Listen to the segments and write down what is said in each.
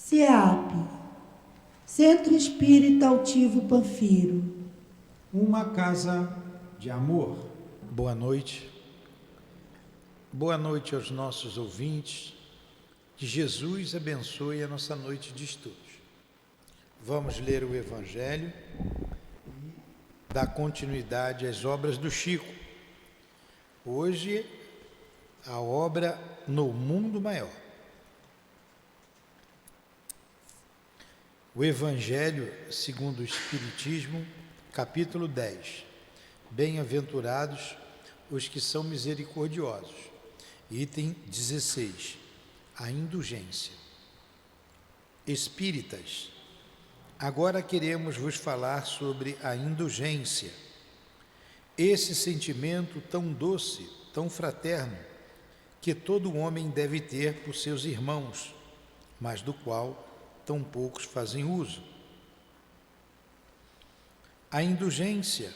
CEAP, Centro Espírita Altivo Panfiro. Uma casa de amor. Boa noite. Boa noite aos nossos ouvintes. Que Jesus abençoe a nossa noite de estudos. Vamos ler o Evangelho e dar continuidade às obras do Chico. Hoje, a obra No Mundo Maior. O Evangelho segundo o Espiritismo, capítulo 10. Bem-aventurados os que são misericordiosos. Item 16. A indulgência. Espíritas, agora queremos vos falar sobre a indulgência. Esse sentimento tão doce, tão fraterno, que todo homem deve ter por seus irmãos, mas do qual tão poucos fazem uso. A indulgência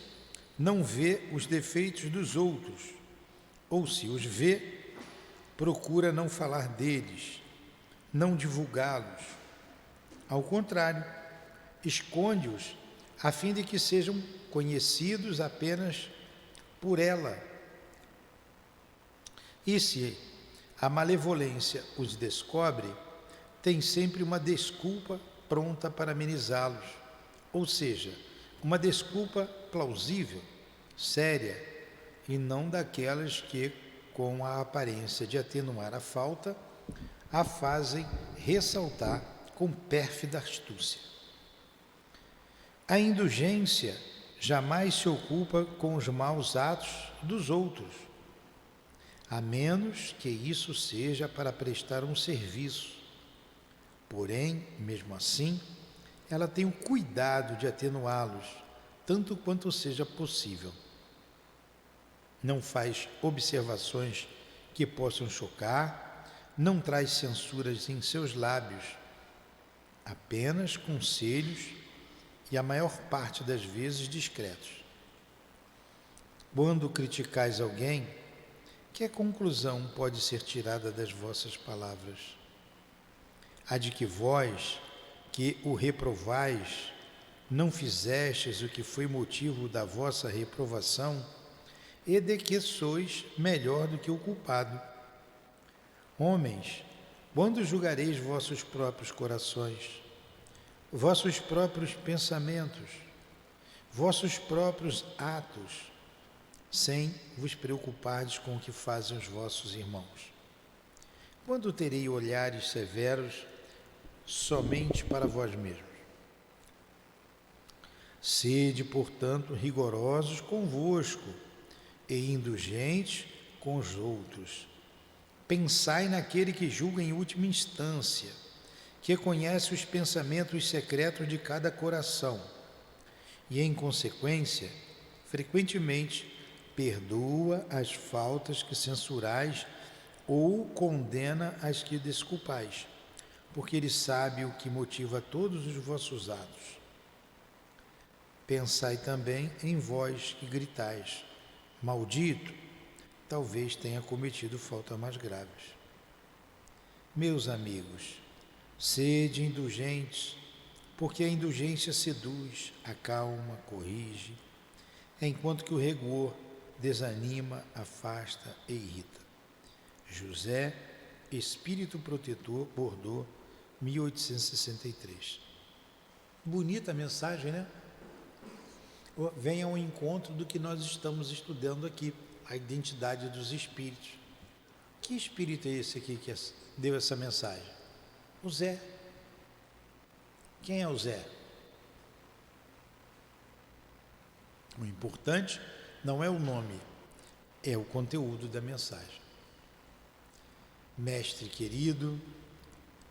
não vê os defeitos dos outros, ou se os vê, procura não falar deles, não divulgá-los. Ao contrário, esconde-os a fim de que sejam conhecidos apenas por ela. E se a malevolência os descobre, tem sempre uma desculpa pronta para amenizá-los, ou seja, uma desculpa plausível, séria, e não daquelas que, com a aparência de atenuar a falta, a fazem ressaltar com pérfida astúcia. A indulgência jamais se ocupa com os maus atos dos outros, a menos que isso seja para prestar um serviço. Porém, mesmo assim, ela tem o cuidado de atenuá-los, tanto quanto seja possível. Não faz observações que possam chocar, não traz censuras em seus lábios, apenas conselhos e a maior parte das vezes discretos. Quando criticais alguém, que conclusão pode ser tirada das vossas palavras? A de que vós, que o reprovais, não fizestes o que foi motivo da vossa reprovação, e de que sois melhor do que o culpado. Homens, quando julgareis vossos próprios corações, vossos próprios pensamentos, vossos próprios atos, sem vos preocupardes com o que fazem os vossos irmãos? Quando terei olhares severos somente para vós mesmos? Sede, portanto, rigorosos convosco e indulgentes com os outros. Pensai naquele que julga em última instância, que conhece os pensamentos secretos de cada coração e, em consequência, frequentemente perdoa as faltas que censurais ou condena as que desculpais, porque ele sabe o que motiva todos os vossos atos. Pensai também em vós que gritais: maldito, talvez tenha cometido faltas mais graves. Meus amigos, sede indulgentes, porque a indulgência seduz, acalma, corrige, enquanto que o rigor desanima, afasta e irrita. José, Espírito Protetor, Bordeaux, 1863. Bonita a mensagem, né? Vem ao encontro do que nós estamos estudando aqui, a identidade dos espíritos. Que espírito é esse aqui que deu essa mensagem? O Zé. Quem é o Zé? O importante não é o nome, é o conteúdo da mensagem. Mestre querido,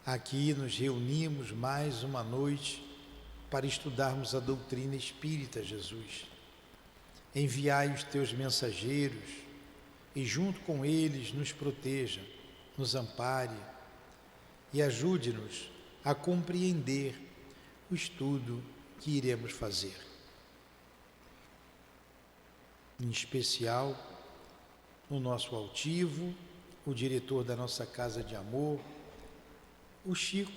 aqui nos reunimos mais uma noite para estudarmos a doutrina espírita, Jesus. Enviai os teus mensageiros e junto com eles nos proteja, nos ampare e ajude-nos a compreender o estudo que iremos fazer. Em especial, o nosso altivo, o diretor da nossa Casa de Amor, o Chico,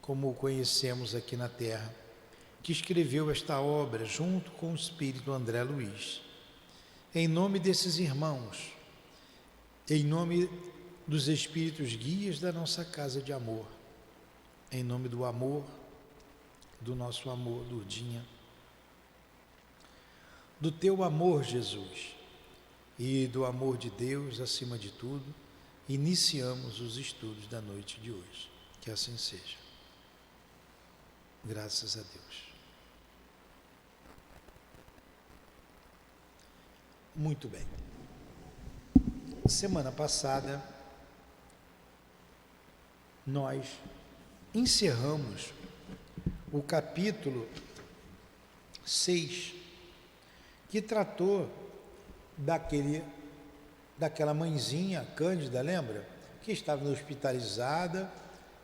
como o conhecemos aqui na Terra, que escreveu esta obra junto com o espírito André Luiz. Em nome desses irmãos, em nome dos espíritos guias da nossa casa de amor, em nome do amor, do nosso amor, Lourdinha, do teu amor, Jesus, e do amor de Deus acima de tudo, iniciamos os estudos da noite de hoje. Que assim seja. Graças a Deus. Muito bem. Semana passada, nós encerramos o capítulo 6, que tratou daquela mãezinha, Cândida, lembra? Que estava hospitalizada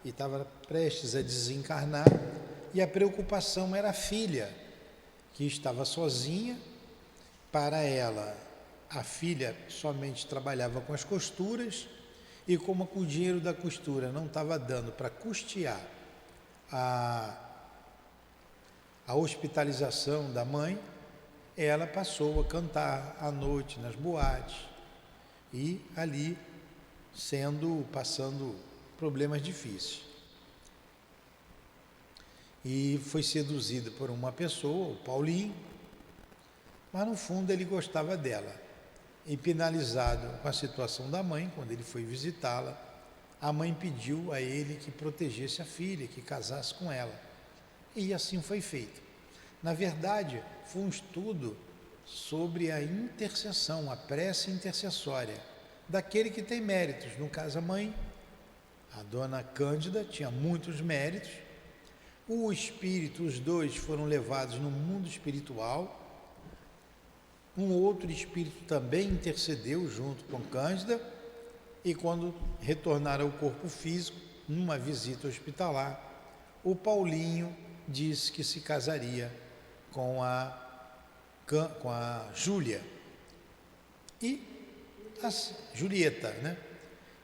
e estava prestes a desencarnar, e a preocupação era a filha, que estava sozinha. Para ela, a filha somente trabalhava com as costuras, e como o dinheiro da costura não estava dando para custear a hospitalização da mãe, ela passou a cantar à noite nas boates e ali passando problemas difíceis. E foi seduzida por uma pessoa, o Paulinho, mas no fundo ele gostava dela. E penalizado com a situação da mãe, quando ele foi visitá-la, a mãe pediu a ele que protegesse a filha, que casasse com ela. E assim foi feito. Na verdade, foi um estudo sobre a intercessão, a prece intercessória, daquele que tem méritos. No caso, a mãe, a dona Cândida, tinha muitos méritos. O espírito, os dois foram levados no mundo espiritual. Um outro espírito também intercedeu junto com Cândida, e quando retornaram ao corpo físico, numa visita hospitalar, o Paulinho disse que se casaria com a Júlia e a Julieta, né?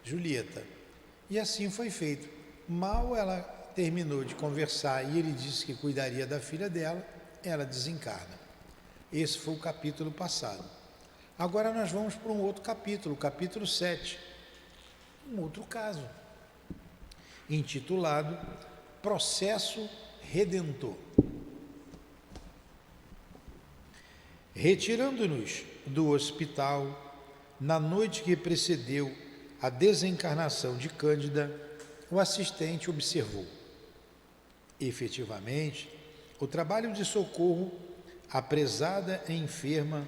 Julieta. E assim foi feito. Mal ela terminou de conversar e ele disse que cuidaria da filha dela, ela desencarna. Esse foi o capítulo passado. Agora nós vamos para um outro capítulo, o capítulo 7, um outro caso, intitulado Processo Redentor. Retirando-nos do hospital, na noite que precedeu a desencarnação de Cândida, o assistente observou. Efetivamente, o trabalho de socorro à prezada e enferma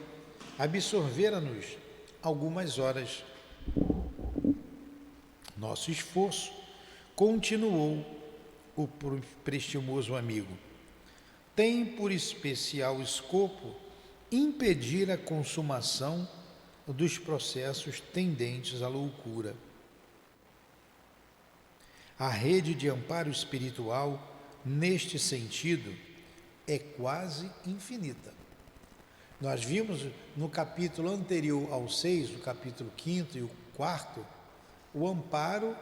absorvera-nos algumas horas. Nosso esforço continuou, o prestimoso amigo. Tem por especial escopo impedir a consumação dos processos tendentes à loucura. A rede de amparo espiritual, neste sentido, é quase infinita. Nós vimos no capítulo anterior ao 6, o capítulo 5º e o 4º, o amparo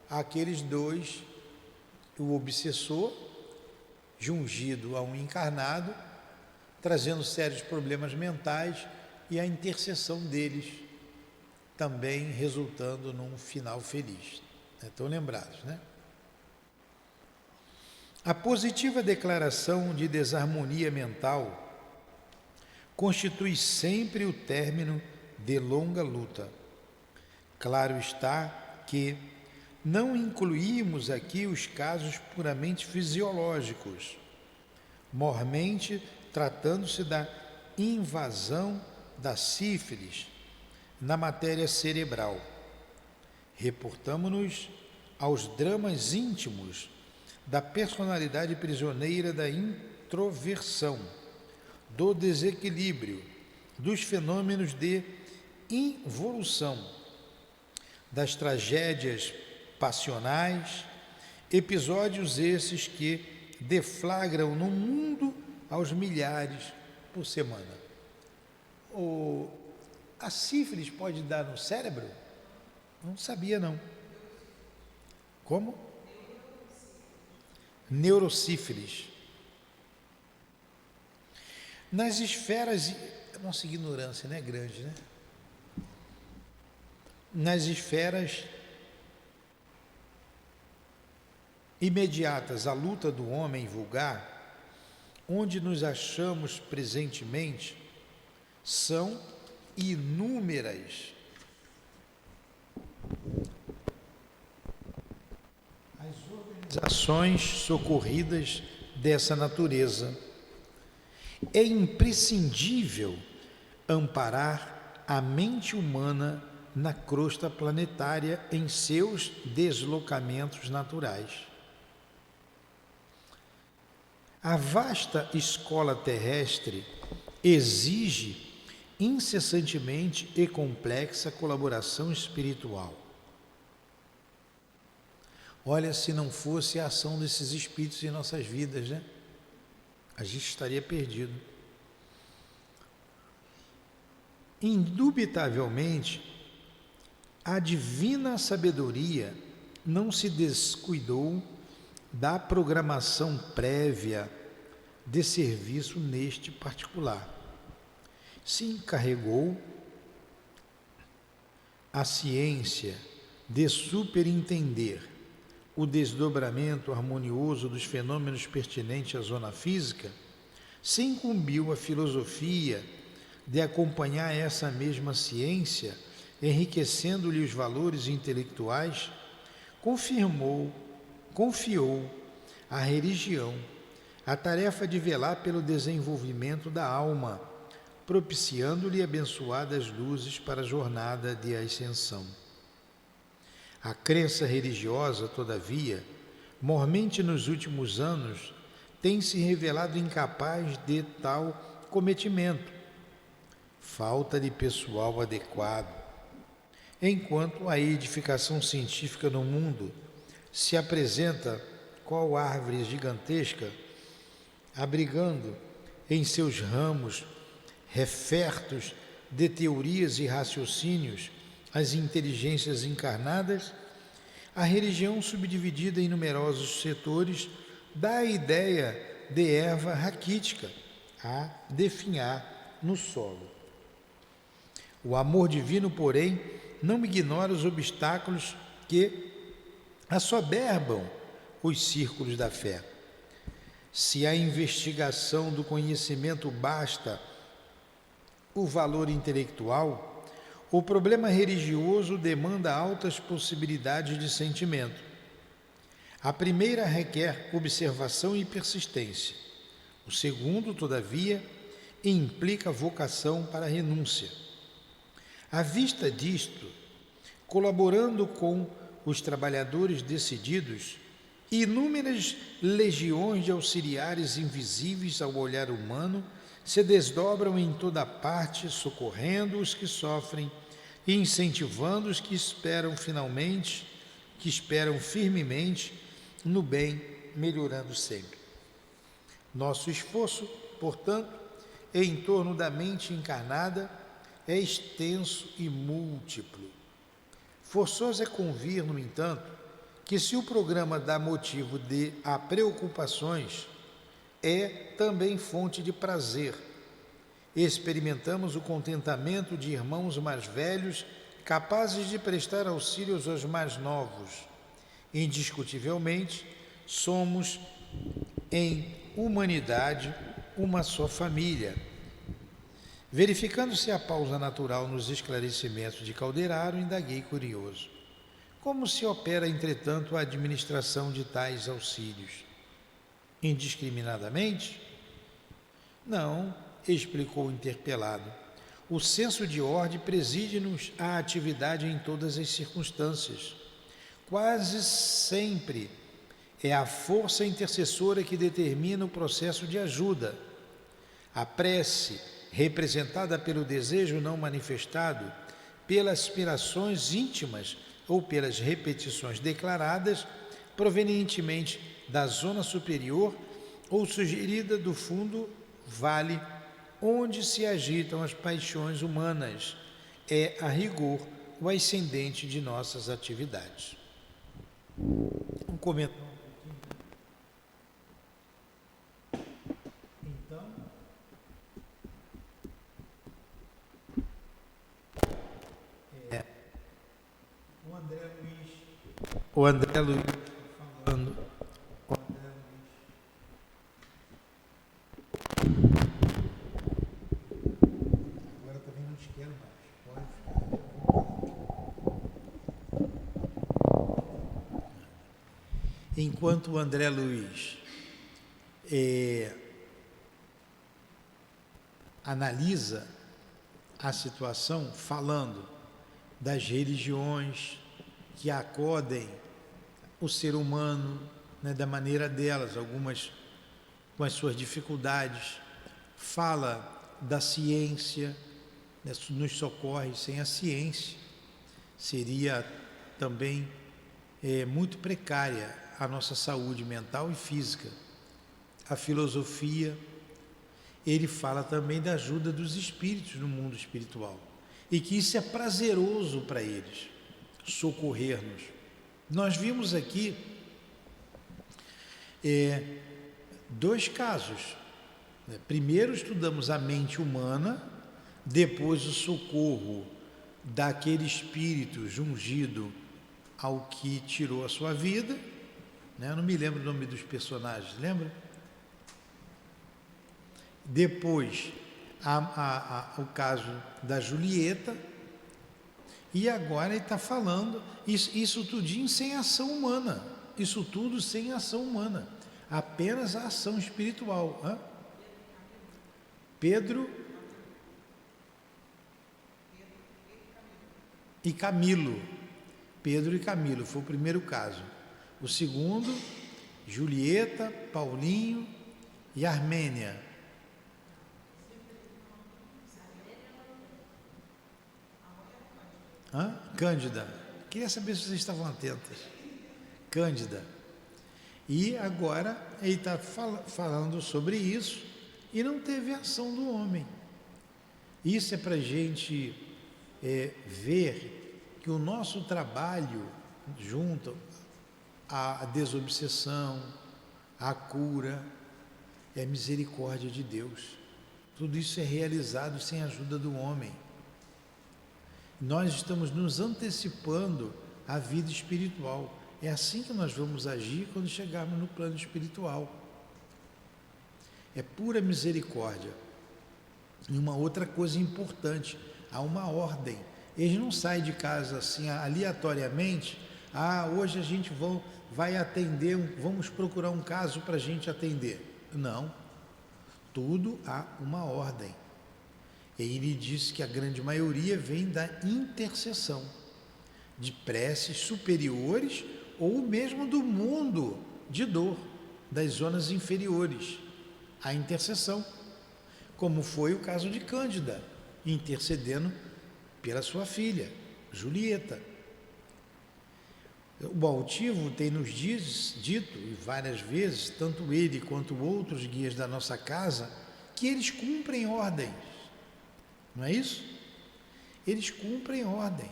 àqueles dois, o obsessor, jungido a um encarnado, trazendo sérios problemas mentais, e a intercessão deles também resultando num final feliz. Estão lembrados, né? A positiva declaração de desarmonia mental constitui sempre o término de longa luta. Claro está que não incluímos aqui os casos puramente fisiológicos, mormente tratando-se da invasão da sífilis na matéria cerebral. Reportamo-nos aos dramas íntimos da personalidade prisioneira da introversão, do desequilíbrio, dos fenômenos de involução, das tragédias passionais, episódios esses que deflagram no mundo aos milhares por semana. A sífilis pode dar no cérebro? Não sabia, não. Como? neurosífilis. Nas esferas, nossa ignorância não é grande, né? Nas esferas imediatas à luta do homem vulgar, onde nos achamos presentemente, são inúmeras as organizações socorridas dessa natureza. É imprescindível amparar a mente humana na crosta planetária em seus deslocamentos naturais. A vasta escola terrestre exige incessantemente e complexa colaboração espiritual. Olha, se não fosse a ação desses espíritos em nossas vidas, né? A gente estaria perdido. Indubitavelmente, a divina sabedoria não se descuidou da programação prévia de serviço neste particular. Se encarregou a ciência de superintender o desdobramento harmonioso dos fenômenos pertinentes à zona física, se incumbiu a filosofia de acompanhar essa mesma ciência, enriquecendo-lhe os valores intelectuais, confiou à religião a tarefa de velar pelo desenvolvimento da alma, propiciando-lhe abençoadas luzes para a jornada de ascensão. A crença religiosa, todavia, mormente nos últimos anos, tem se revelado incapaz de tal cometimento. Falta de pessoal adequado. Enquanto a edificação científica no mundo se apresenta qual árvore gigantesca, abrigando em seus ramos refertos de teorias e raciocínios as inteligências encarnadas, a religião, subdividida em numerosos setores, dá a ideia de erva raquítica a definhar no solo. O amor divino, porém, não ignora os obstáculos que assoberbam os círculos da fé. Se a investigação do conhecimento basta o valor intelectual, o problema religioso demanda altas possibilidades de sentimento. A primeira requer observação e persistência. O segundo, todavia, implica vocação para a renúncia. À vista disto, colaborando com os trabalhadores decididos, inúmeras legiões de auxiliares invisíveis ao olhar humano se desdobram em toda parte, socorrendo os que sofrem e incentivando os que esperam firmemente no bem, melhorando sempre. Nosso esforço, portanto, em torno da mente encarnada é extenso e múltiplo. Forçoso é convir, no entanto, que se o programa dá motivo a preocupações, é também fonte de prazer. Experimentamos o contentamento de irmãos mais velhos, capazes de prestar auxílios aos mais novos. Indiscutivelmente, somos, em humanidade, uma só família. Verificando-se a pausa natural nos esclarecimentos de Calderaro, indaguei curioso. Como se opera, entretanto, a administração de tais auxílios? Indiscriminadamente? Não, explicou o interpelado. O senso de ordem preside-nos a atividade em todas as circunstâncias. Quase sempre é a força intercessora que determina o processo de ajuda. A prece, representada pelo desejo não manifestado, pelas aspirações íntimas ou pelas repetições declaradas, provenientemente da zona superior ou sugerida do fundo vale, onde se agitam as paixões humanas, é, a rigor, o ascendente de nossas atividades. Um comentário. O André Luiz falando. O André Luiz. Agora também não te quero mais. Enquanto o André Luiz analisa a situação falando das religiões que acodem o ser humano, né, da maneira delas, algumas com as suas dificuldades, fala da ciência, né, nos socorre. Sem a ciência seria também muito precária a nossa saúde mental e física. A filosofia, ele fala também da ajuda dos espíritos no mundo espiritual e que isso é prazeroso para eles, socorrer-nos. Nós vimos aqui dois casos, né? Primeiro estudamos a mente humana, depois o socorro daquele espírito ungido ao que tirou a sua vida, né? Eu não me lembro o nome dos personagens, lembra? Depois o caso da Julieta, e agora ele está falando isso tudinho sem ação humana, isso tudo sem ação humana, apenas a ação espiritual. Pedro e Camilo. Pedro e Camilo foi o primeiro caso. O segundo, Julieta, Paulinho e Armênia. Cândida. Queria saber se vocês estavam atentas. Cândida. E agora ele está falando sobre isso e não teve ação do homem. Isso é para a gente ver que o nosso trabalho junto à desobsessão, à cura, é a misericórdia de Deus. Tudo isso é realizado sem a ajuda do homem. Nós estamos nos antecipando à vida espiritual. É assim que nós vamos agir quando chegarmos no plano espiritual. É pura misericórdia. E uma outra coisa importante, há uma ordem. Eles não saem de casa assim aleatoriamente. Hoje a gente vai atender, vamos procurar um caso para a gente atender. Não. Tudo há uma ordem. Ele disse que a grande maioria vem da intercessão, de preces superiores ou mesmo do mundo de dor, das zonas inferiores, a intercessão, como foi o caso de Cândida, intercedendo pela sua filha, Julieta. O altivo tem nos dito, e várias vezes, tanto ele quanto outros guias da nossa casa, que eles cumprem ordens. Não é isso? Eles cumprem ordens.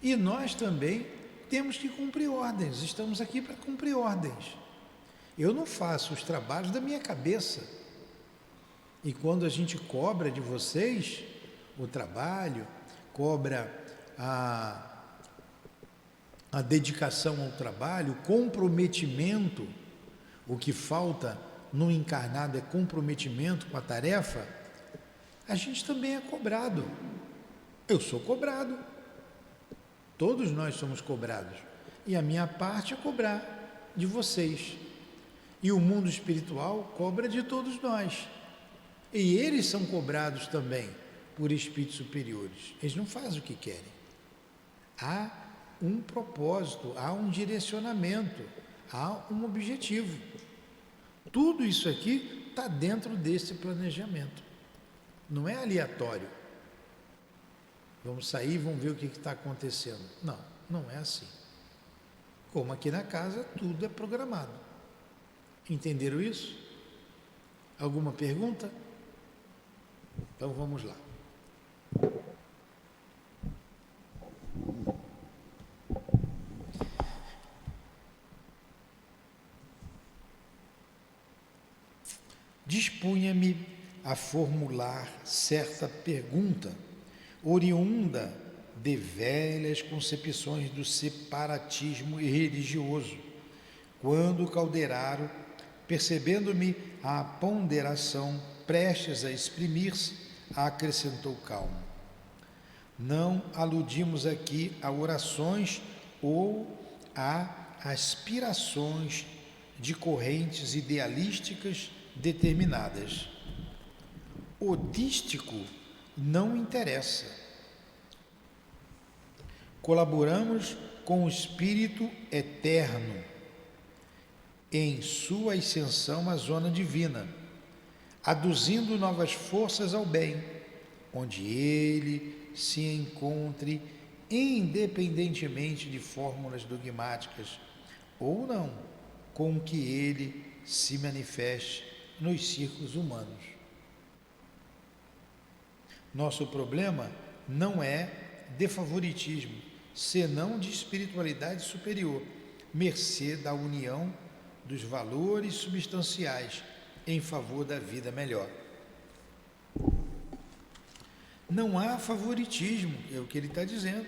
E nós também temos que cumprir ordens, estamos aqui para cumprir ordens. Eu não faço os trabalhos da minha cabeça. E quando a gente cobra de vocês o trabalho, cobra a dedicação ao trabalho, o comprometimento, o que falta no encarnado é comprometimento com a tarefa, a gente também é cobrado. Eu sou cobrado. Todos nós somos cobrados. E a minha parte é cobrar de vocês. E o mundo espiritual cobra de todos nós. E eles são cobrados também por espíritos superiores. Eles não fazem o que querem. Há um propósito, há um direcionamento, há um objetivo. Tudo isso aqui está dentro desse planejamento. Não é aleatório. Vamos sair e vamos ver o que está acontecendo. Não, não é assim. Como aqui na casa, tudo é programado. Entenderam isso? Alguma pergunta? Então vamos lá. Dispunha-me a formular certa pergunta, oriunda de velhas concepções do separatismo religioso, quando Calderaro, percebendo-me a ponderação prestes a exprimir-se, acrescentou calmo: não aludimos aqui a orações ou a aspirações de correntes idealísticas determinadas. O dístico não interessa. Colaboramos com o Espírito Eterno em sua ascensão à zona divina, aduzindo novas forças ao bem, onde ele se encontre, independentemente de fórmulas dogmáticas ou não, com que ele se manifeste nos círculos humanos. Nosso problema não é de favoritismo, senão de espiritualidade superior, mercê da união dos valores substanciais em favor da vida melhor. Não há favoritismo, é o que ele está dizendo.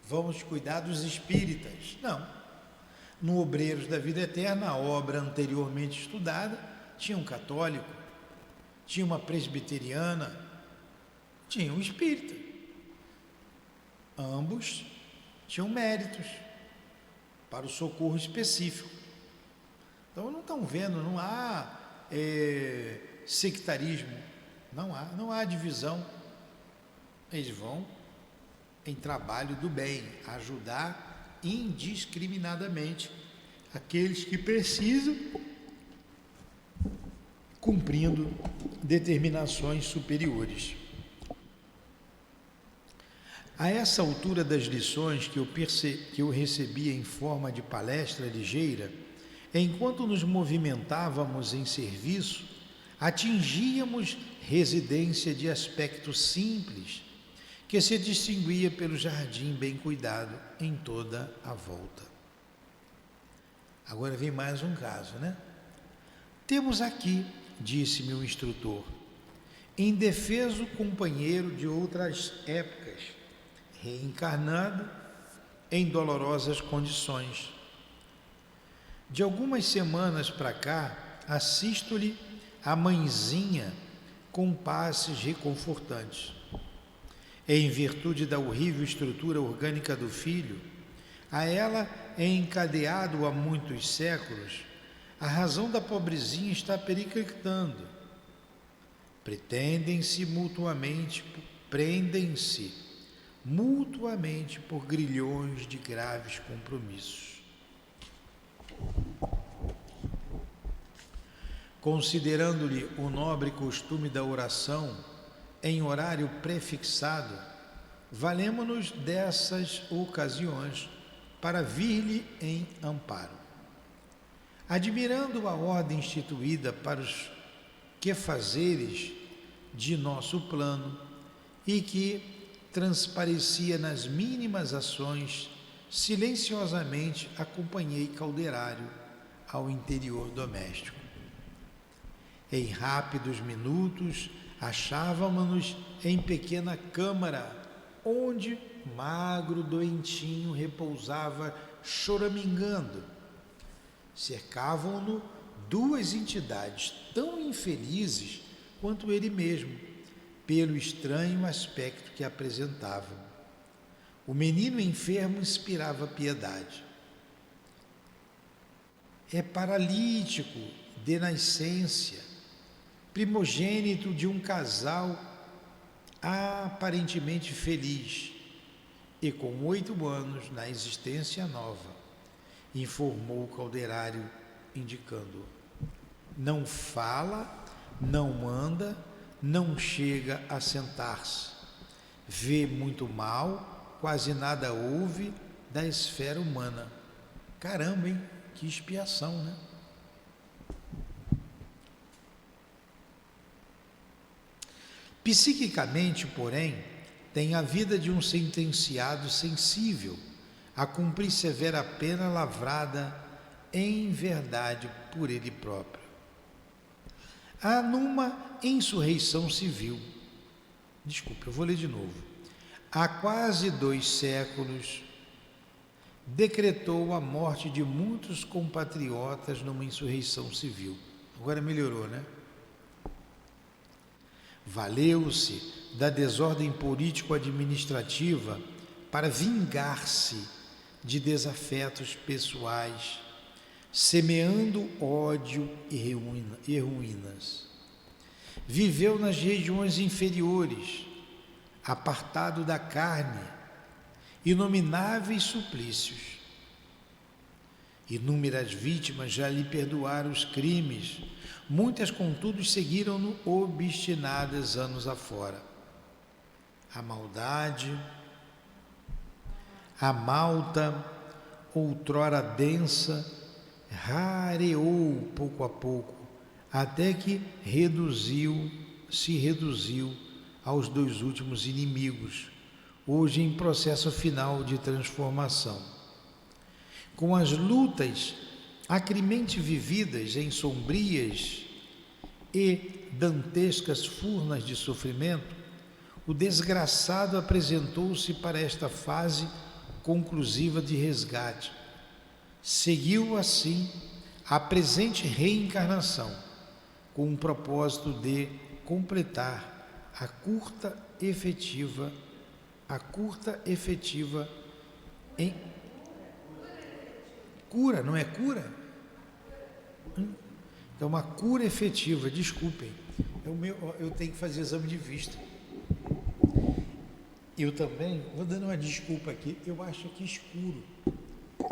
Vamos cuidar dos espíritas. Não. No Obreiros da Vida Eterna, a obra anteriormente estudada, tinha um católico, tinha uma presbiteriana, tinha um espírita. Ambos tinham méritos para o socorro específico. Então não estão vendo, não há sectarismo, não há divisão. Eles vão em trabalho do bem, ajudar indiscriminadamente aqueles que precisam, cumprindo determinações superiores. A essa altura das lições que eu recebi em forma de palestra ligeira, enquanto nos movimentávamos em serviço, atingíamos residência de aspecto simples, que se distinguia pelo jardim bem cuidado em toda a volta. Agora vem mais um caso, né? Temos aqui, disse-me o instrutor, indefeso companheiro de outras épocas, reencarnado em dolorosas condições. De algumas semanas para cá, assisto-lhe a mãezinha com passes reconfortantes. Em virtude da horrível estrutura orgânica do filho, a ela é encadeado há muitos séculos, a razão da pobrezinha está periclitando. Prendem-se mutuamente por grilhões de graves compromissos. Considerando-lhe o nobre costume da oração em horário prefixado, valemo-nos dessas ocasiões para vir-lhe em amparo. Admirando a ordem instituída para os quefazeres de nosso plano e que transparecia nas mínimas ações, silenciosamente acompanhei Calderário ao interior doméstico. Em rápidos minutos, achávamos-nos em pequena câmara, onde magro doentinho repousava choramingando. Cercavam-no duas entidades tão infelizes quanto ele mesmo, pelo estranho aspecto que apresentavam. O menino enfermo inspirava piedade. É paralítico de nascença, primogênito de um casal aparentemente feliz e com 8 anos na existência nova, informou o Calderário, indicando-o. Não fala, não anda, não chega a sentar-se. Vê muito mal, quase nada ouve da esfera humana. Caramba, hein? Que expiação, né? Psiquicamente, porém, tem a vida de um sentenciado sensível a cumprir severa pena lavrada em verdade por ele próprio. Há numa insurreição civil, eu vou ler de novo. há quase 2 séculos, decretou a morte de muitos compatriotas numa insurreição civil. Agora melhorou, né? Valeu-se da desordem político-administrativa para vingar-se de desafetos pessoais, semeando ódio e ruínas. Viveu nas regiões inferiores, apartado da carne, inomináveis suplícios. Inúmeras vítimas já lhe perdoaram os crimes, muitas, contudo, seguiram-no obstinadas anos afora. A maldade, a malta, outrora densa, rareou pouco a pouco, até que se reduziu aos 2 últimos inimigos, hoje em processo final de transformação. Com as lutas acrimente vividas em sombrias e dantescas furnas de sofrimento, o desgraçado apresentou-se para esta fase conclusiva de resgate. Seguiu assim a presente reencarnação, com o propósito de completar a curta efetiva em cura, não é cura? Então, uma cura efetiva, desculpem, eu tenho que fazer exame de vista. Eu também, vou dando uma desculpa aqui, eu acho aqui escuro.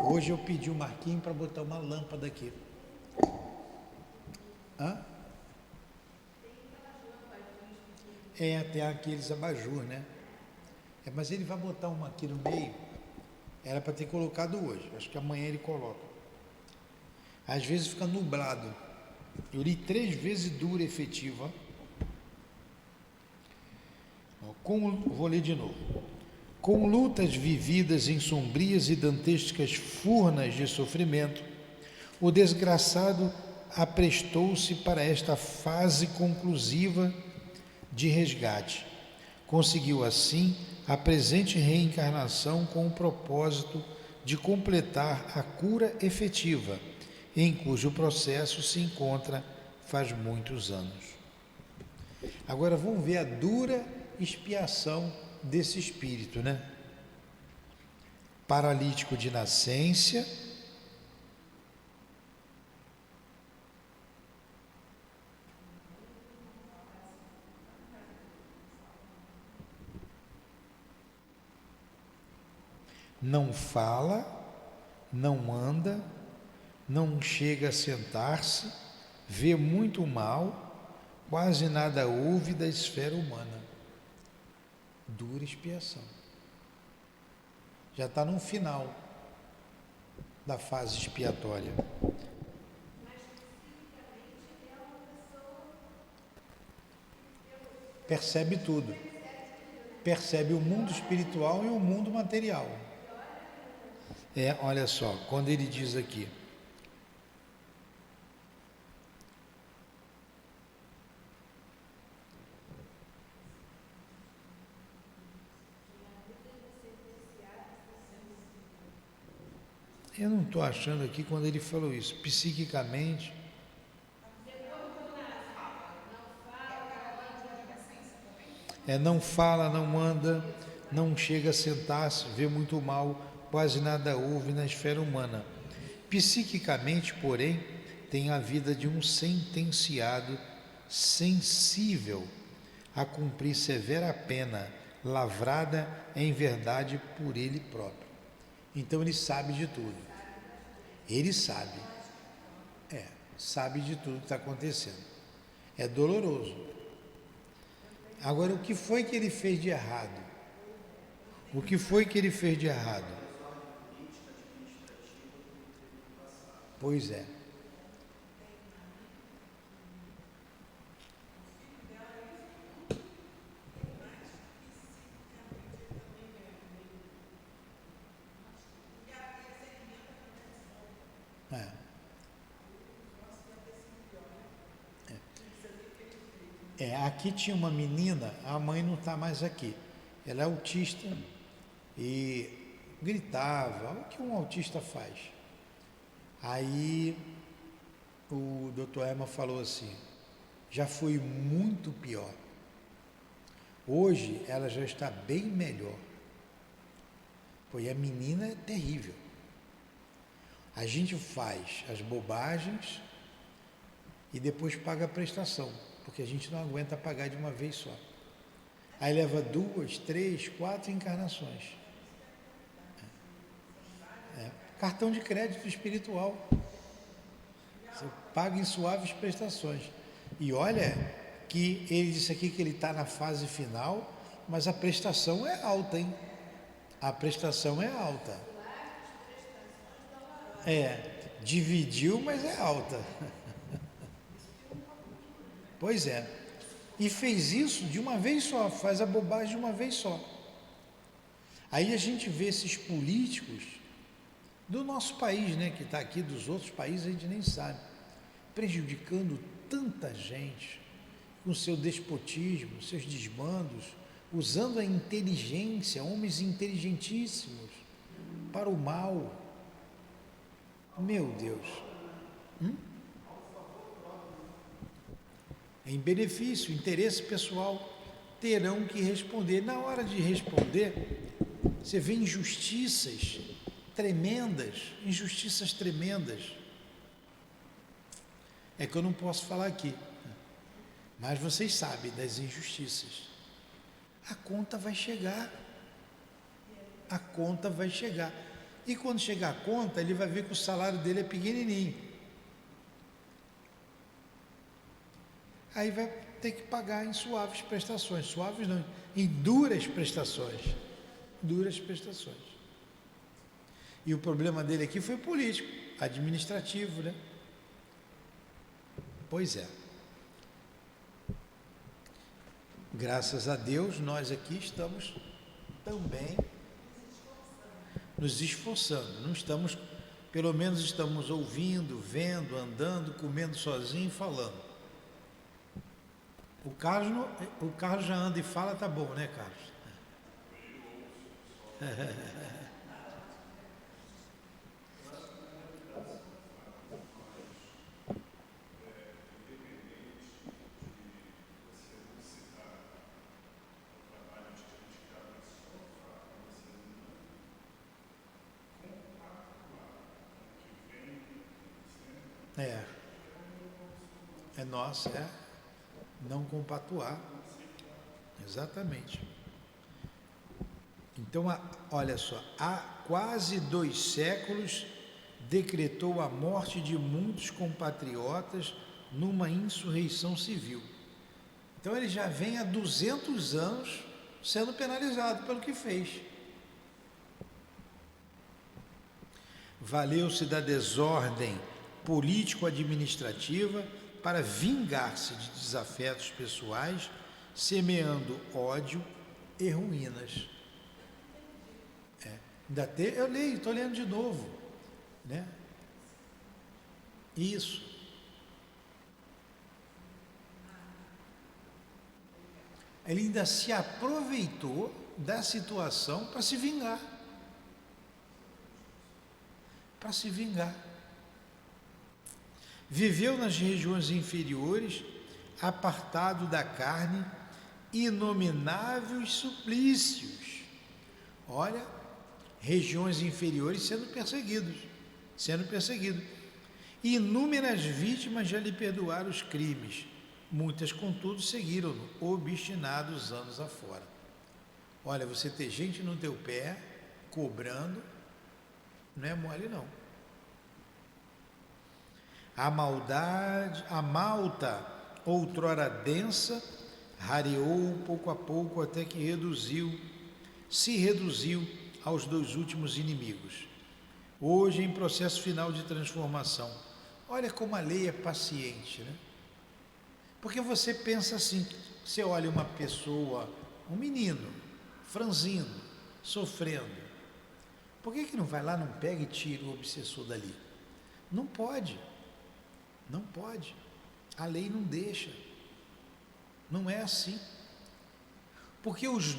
Hoje eu pedi o Marquinhos para botar uma lâmpada aqui. Hã? Tem aqueles abajur, né? Mas ele vai botar uma aqui no meio. Era para ter colocado hoje. Acho que amanhã ele coloca. Às vezes fica nublado. Eu li 3 vezes dura efetiva. Vou ler de novo. Com lutas vividas em sombrias e dantescas furnas de sofrimento, o desgraçado aprestou-se para esta fase conclusiva de resgate. Conseguiu assim a presente reencarnação com o propósito de completar a cura efetiva, em cujo processo se encontra faz muitos anos. Agora vamos ver a dura expiação desse espírito, né? Paralítico de nascença, não fala, não anda, não chega a sentar-se, vê muito mal, quase nada ouve da esfera humana. Dura expiação. Já está no final da fase expiatória. Percebe tudo. Percebe o mundo espiritual e o mundo material. Olha só, quando ele diz aqui, eu não estou achando aqui quando ele falou isso, psiquicamente. Não fala, não anda, não chega a sentar-se, vê muito mal, quase nada ouve na esfera humana. Psiquicamente, porém, tem a vida de um sentenciado sensível a cumprir severa pena, lavrada em verdade por ele próprio. Então ele sabe de tudo. Ele sabe. Sabe de tudo que está acontecendo. É doloroso. Agora, o que foi que ele fez de errado? O que foi que ele fez de errado? Pois é. Aqui tinha uma menina, a mãe não está mais aqui. Ela é autista e gritava, o que um autista faz? Aí o doutor Emma falou assim, já foi muito pior. Hoje ela já está bem melhor. Pois a menina é terrível. A gente faz as bobagens e depois paga a prestação, porque a gente não aguenta pagar de uma vez só. Aí leva 2, 3, 4 encarnações. Cartão de crédito espiritual. Você paga em suaves prestações. E olha que ele disse aqui que ele está na fase final, mas a prestação é alta, hein? A prestação é alta. Dividiu, mas é alta. Pois é. E fez isso de uma vez só, faz a bobagem de uma vez só. Aí a gente vê esses políticos do nosso país, né, que está aqui, dos outros países a gente nem sabe, prejudicando tanta gente com seu despotismo, seus desmandos, usando a inteligência, homens inteligentíssimos, para o mal. Meu Deus. Em benefício, interesse pessoal, terão que responder. Na hora de responder, você vê injustiças tremendas. É que eu não posso falar aqui, mas vocês sabem das injustiças. A conta vai chegar. E quando chegar a conta, ele vai ver que o salário dele é pequenininho. Aí vai ter que pagar em suaves prestações. Suaves não, em duras prestações. E o problema dele aqui foi político, administrativo, né? Pois é. Graças a Deus, nós aqui estamos também nos esforçando. Não estamos, pelo menos estamos ouvindo, vendo, andando, comendo sozinho e falando. O Carlos já anda e fala, tá bom, né, Carlos? É nosso, não compactuar. Exatamente. Então, olha só, há quase 2 séculos decretou a morte de muitos compatriotas numa insurreição civil. Então ele já vem há 200 anos sendo penalizado pelo que fez. Valeu-se da desordem político-administrativa para vingar-se de desafetos pessoais, semeando ódio e ruínas. Eu leio, estou lendo de novo, né? Isso. Ele ainda se aproveitou da situação para se vingar. Viveu nas regiões inferiores, apartado da carne, inomináveis suplícios. Olha, regiões inferiores sendo perseguido. Inúmeras vítimas já lhe perdoaram os crimes. Muitas, contudo, seguiram-no, obstinados anos afora. Olha, você ter gente no teu pé, cobrando, não é mole não. A malta, outrora densa, rareou pouco a pouco até que se reduziu aos 2 últimos inimigos. Hoje em processo final de transformação. Olha como a lei é paciente, né? Porque você pensa assim, você olha uma pessoa, um menino, franzino, sofrendo. Por que não vai lá, não pega e tira o obsessor dali? Não pode. A lei não deixa. Não é assim. Porque os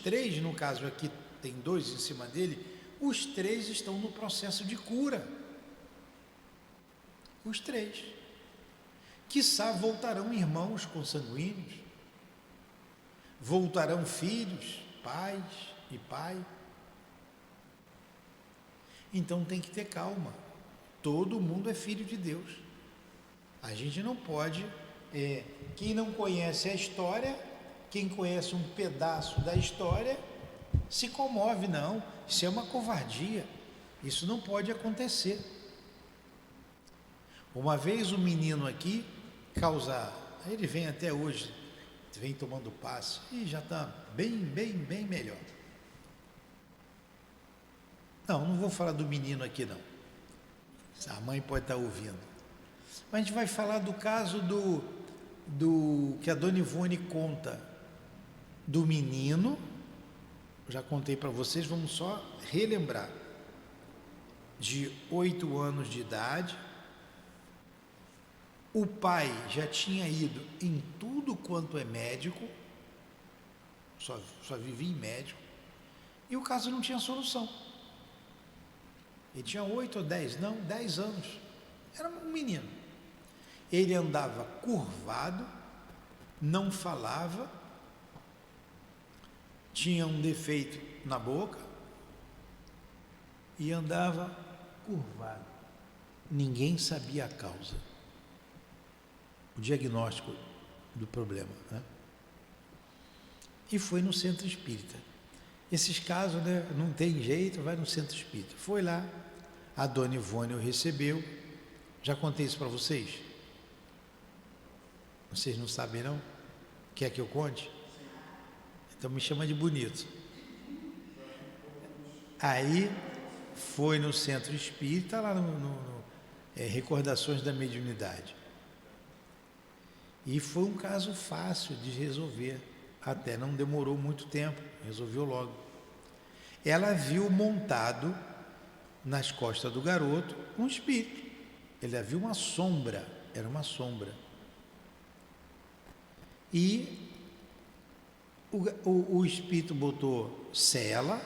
três, no caso aqui tem dois em cima dele, os três estão no processo de cura. Os três. Quiçá voltarão irmãos consanguíneos, voltarão filhos, pais e pai. Então tem que ter calma. Todo mundo é filho de Deus. A gente não pode, quem não conhece a história, quem conhece um pedaço da história, se comove, não. Isso é uma covardia. Isso não pode acontecer. Uma vez um menino aqui ele vem até hoje, vem tomando passe e já está bem melhor. Não vou falar do menino aqui não. A mãe pode estar ouvindo. Mas a gente vai falar do caso do que a Dona Ivone conta, do menino. Já contei para vocês, vamos só relembrar. De 8 anos de idade, o pai já tinha ido em tudo quanto é médico, só vivia em médico, e o caso não tinha solução. Ele tinha 8 ou 10, não, 10 anos, era um menino. Ele andava curvado, não falava, tinha um defeito na boca e andava curvado. Ninguém sabia a causa, o diagnóstico do problema, né? E foi no centro espírita. Esses casos, né, não tem jeito, vai no centro espírita. Foi lá, a Dona Ivone o recebeu. Já contei isso para vocês? Vocês não sabem não? Quer que eu conte? Então me chama de bonito. Aí foi no centro espírita, lá no Recordações da Mediunidade. E foi um caso fácil de resolver, até não demorou muito tempo, resolveu logo. Ela viu montado nas costas do garoto um espírito. Ele viu uma sombra, era uma sombra. E o espírito botou sela,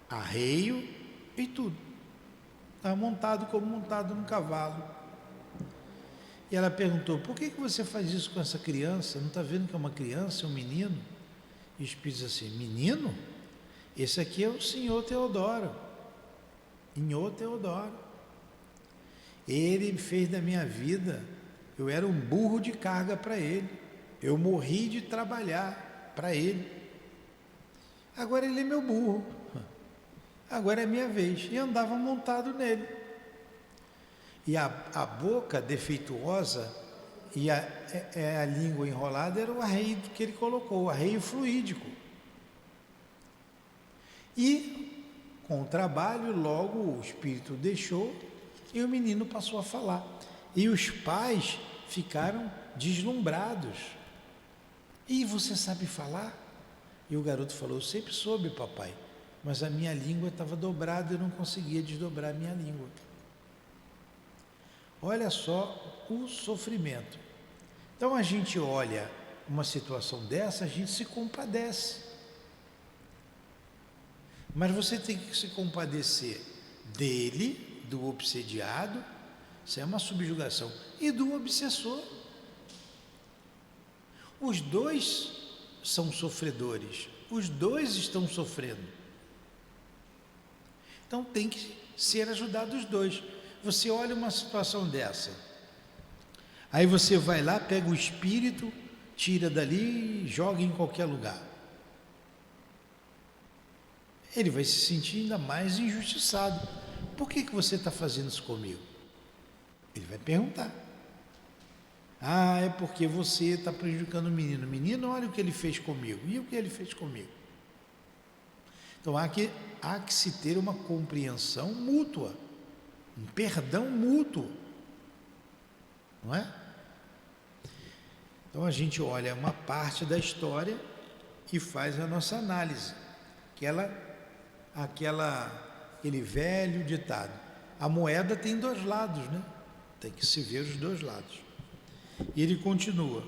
arreio e tudo. Estava montado como montado num cavalo. E ela perguntou: por que você faz isso com essa criança? Não está vendo que é uma criança, é um menino? E o espírito disse assim: menino? Esse aqui é o senhor Teodoro. Senhor Teodoro. Ele fez da minha vida, eu era um burro de carga para ele. Eu morri de trabalhar para ele. Agora ele é meu burro. Agora é minha vez. E andava montado nele. E a boca defeituosa e a língua enrolada era o arreio que ele colocou, o arreio fluídico. E com o trabalho, logo o espírito deixou e o menino passou a falar. E os pais ficaram deslumbrados. E você sabe falar? E o garoto falou: eu sempre soube, papai, mas a minha língua estava dobrada e eu não conseguia desdobrar a minha língua. Olha só o sofrimento. Então a gente olha uma situação dessa, a gente se compadece. Mas você tem que se compadecer dele, do obsediado, isso é uma subjugação, e do obsessor. Os dois são sofredores, os dois estão sofrendo. Então tem que ser ajudado os dois. Você olha uma situação dessa, aí você vai lá, pega o espírito, tira dali e joga em qualquer lugar. Ele vai se sentir ainda mais injustiçado. Por que você está fazendo isso comigo? Ele vai perguntar. Ah, é porque você está prejudicando o menino. Menino, olha o que ele fez comigo. E o que ele fez comigo? Então há que se ter uma compreensão mútua, um perdão mútuo, não é? Então a gente olha uma parte da história e faz a nossa análise. Aquele velho ditado: a moeda tem dois lados, né? Tem que se ver os dois lados. E ele continua: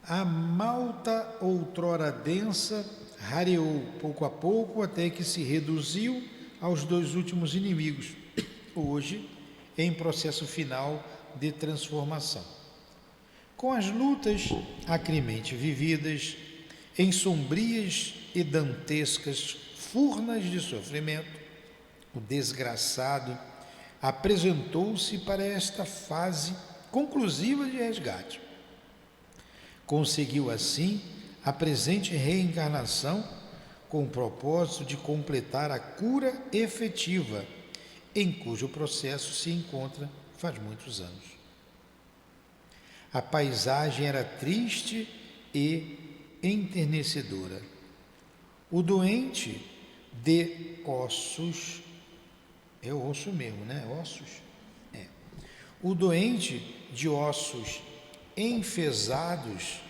A malta outrora densa rareou pouco a pouco até que se reduziu aos 2 últimos inimigos, hoje em processo final de transformação. Com as lutas acremente vividas, em sombrias e dantescas furnas de sofrimento, o desgraçado apresentou-se para esta fase conclusiva de resgate. Conseguiu assim a presente reencarnação com o propósito de completar a cura efetiva, em cujo processo se encontra faz muitos anos. A paisagem era triste e enternecedora. O doente de ossos, é o osso mesmo, né? Ossos? É. O doente de ossos enfesados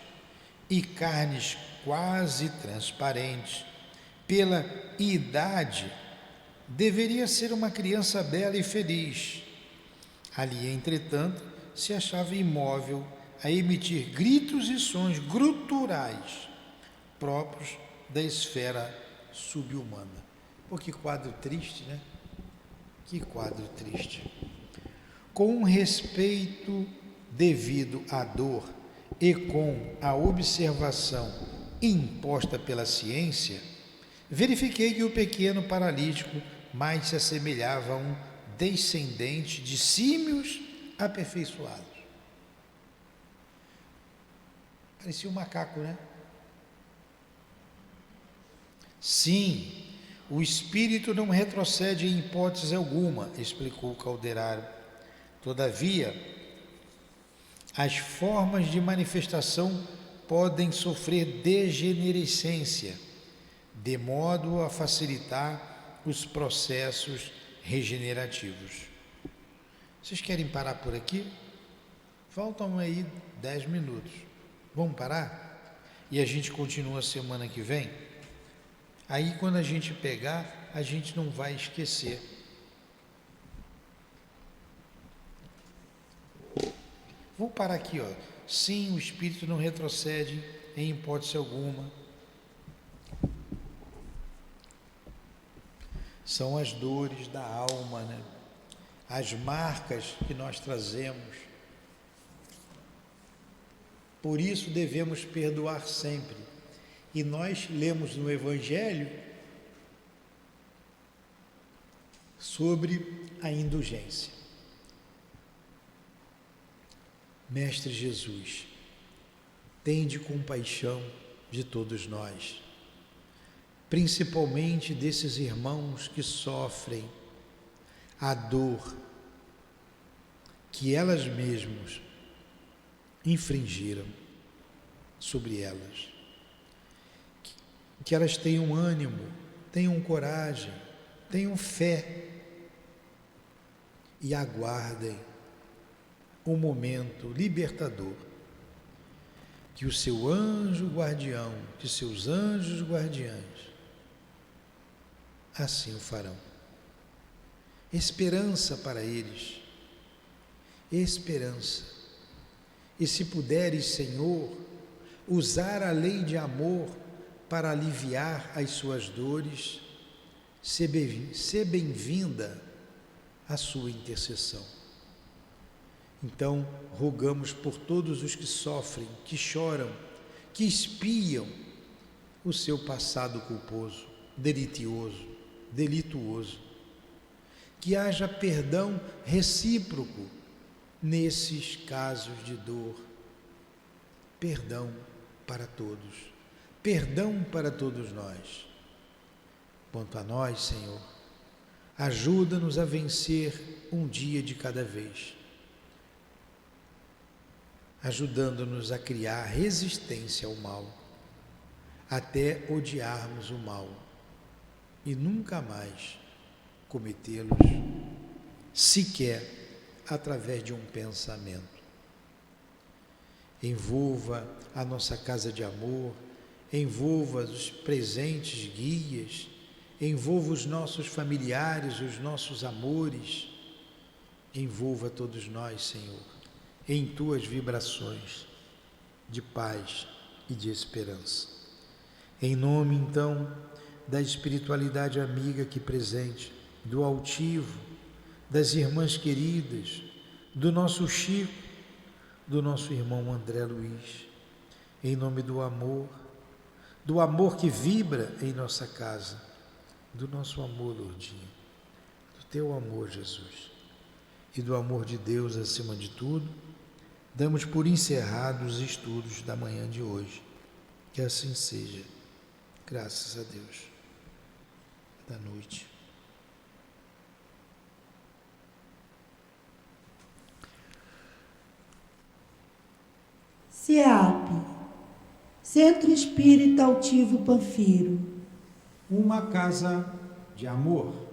e carnes quase transparentes, pela idade, deveria ser uma criança bela e feliz. Ali, entretanto, se achava imóvel a emitir gritos e sons guturais próprios da esfera subhumana. Pô, que quadro triste, né? Que quadro triste. Com um respeito devido à dor e com a observação imposta pela ciência, verifiquei que o pequeno paralítico mais se assemelhava a um descendente de símios aperfeiçoados. Parecia um macaco, né? Sim, o espírito não retrocede em hipótese alguma, explicou Calderaro. Todavia, as formas de manifestação podem sofrer degenerescência, de modo a facilitar os processos regenerativos. Vocês querem parar por aqui? Faltam aí 10 minutos. Vamos parar? E a gente continua semana que vem? Aí quando a gente pegar, a gente não vai esquecer. Vou parar aqui, ó. Sim, o espírito não retrocede em hipótese alguma. São as dores da alma, né? As marcas que nós trazemos. Por isso devemos perdoar sempre. E nós lemos no Evangelho sobre a indulgência. Mestre Jesus, tende compaixão de todos nós, principalmente desses irmãos que sofrem a dor que elas mesmas infringiram sobre elas. Que elas tenham ânimo, tenham coragem, tenham fé e aguardem o momento libertador que o seu anjo guardião, que seus anjos guardiães assim o farão. Esperança para eles, esperança. E se puderes, Senhor, usar a lei de amor para aliviar as suas dores, se bem-vinda a sua intercessão. Então, rogamos por todos os que sofrem, que choram, que espiam o seu passado culposo, delituoso, que haja perdão recíproco nesses casos de dor. Perdão para todos. Perdão para todos nós. Quanto a nós, Senhor, ajuda-nos a vencer um dia de cada vez, ajudando-nos a criar resistência ao mal, até odiarmos o mal e nunca mais cometê-los, sequer através de um pensamento. Envolva a nossa casa de amor, envolva os presentes guias, envolva os nossos familiares, os nossos amores, envolva todos nós, Senhor, em tuas vibrações. de paz e de esperança. Em nome, então, da espiritualidade amiga aqui presente, do altivo, das irmãs queridas, do nosso Chico, do nosso irmão André Luiz, em nome do amor que vibra em nossa casa, do nosso amor, Lourdinha, do teu amor, Jesus, e do amor de Deus acima de tudo, damos por encerrados os estudos da manhã de hoje. Que assim seja, graças a Deus, da noite. SEAP, Centro Espírita Altivo Panfiro. Uma casa de amor.